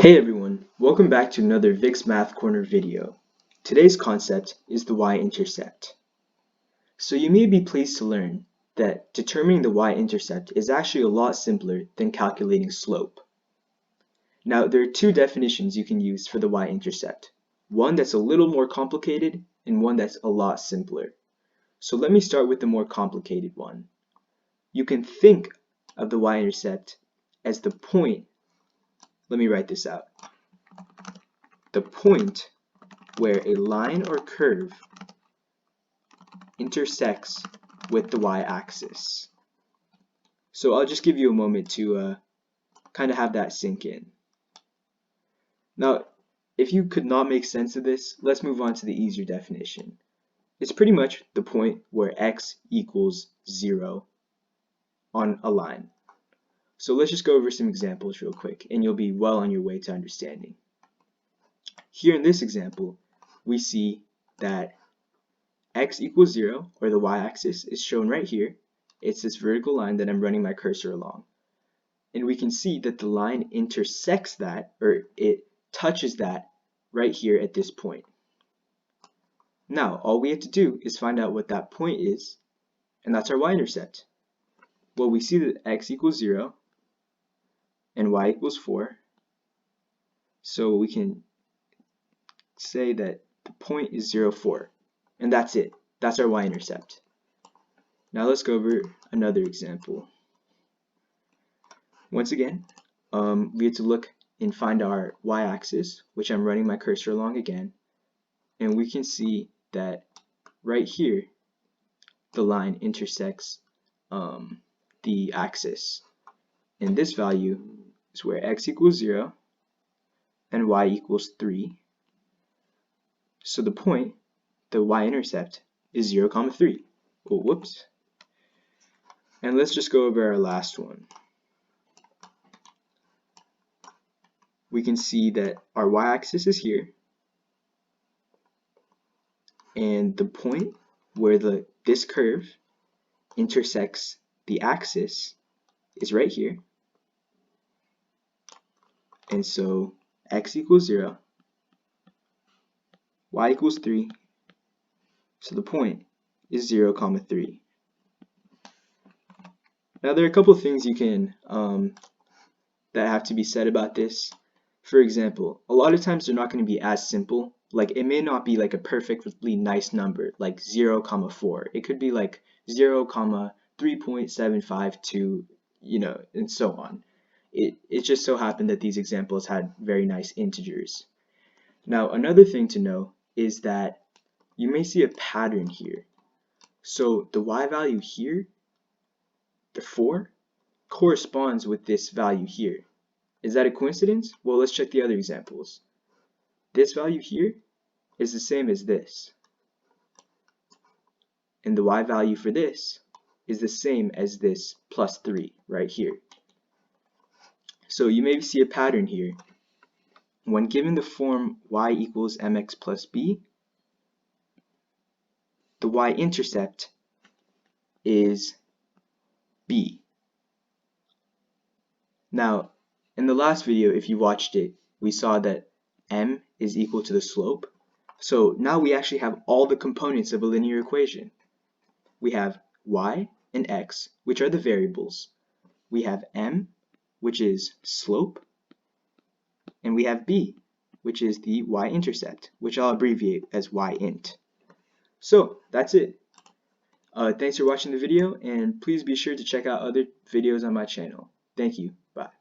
Hey everyone, welcome back to another Vic's Math Corner video. Today's concept is the y-intercept. So you may be pleased to learn that determining the y-intercept is actually a lot simpler than calculating slope. Now there are two definitions you can use for the y-intercept, one that's a little more complicated and one that's a lot simpler. So let me start with the more complicated one. You can think of the y-intercept as the point. Let me write this out. The point where a line or curve intersects with the y-axis. So I'll just give you a moment to kind of have that sink in. Now, if you could not make sense of this, let's move on to the easier definition. It's pretty much the point where x equals 0 on a line. So let's just go over some examples real quick, and you'll be well on your way to understanding. Here in this example, we see that x equals 0, or the y-axis, is shown right here. It's this vertical line that I'm running my cursor along. And we can see that the line intersects that, or it touches that, right here at this point. Now, all we have to do is find out what that point is, and that's our y-intercept. Well, we see that x equals 0, and y equals 4. So we can say that the point is 0, 4. And that's it. That's our y-intercept. Now let's go over another example. Once again, we have to look and find our y-axis, which I'm running my cursor along again. And we can see that right here, the line intersects the axis. And this value is where x equals 0 and y equals 3. So the point, the y-intercept, is 0, 3. Oh, whoops. And let's just go over our last one. We can see that our y-axis is here, and the point where this curve intersects the axis is right here. And so x equals 0, y equals 3, so the point is 0, 3. Now there are a couple of things you can that have to be said about this. For example, a lot of times they're not going to be as simple. Like it may not be like a perfectly nice number like 0, 4. It could be like 0, 3.752, and so on. It just so happened that these examples had very nice integers. Now another thing to know is that you may see a pattern here. So the y value here, the 4, corresponds with this value here. Is that a coincidence? Well, let's check the other examples. This value here is the same as this. And the y value for this is the same as this plus 3 right here. So you may see a pattern here. When given the form y equals mx plus b, the y-intercept is b. Now, in the last video, if you watched it, we saw that m is equal to the slope. So now we actually have all the components of a linear equation. We have y and x, which are the variables. We have m, which is slope. And we have b, which is the y-intercept, which I'll abbreviate as y-int. So that's it. Thanks for watching the video, and please be sure to check out other videos on my channel. Thank you. Bye.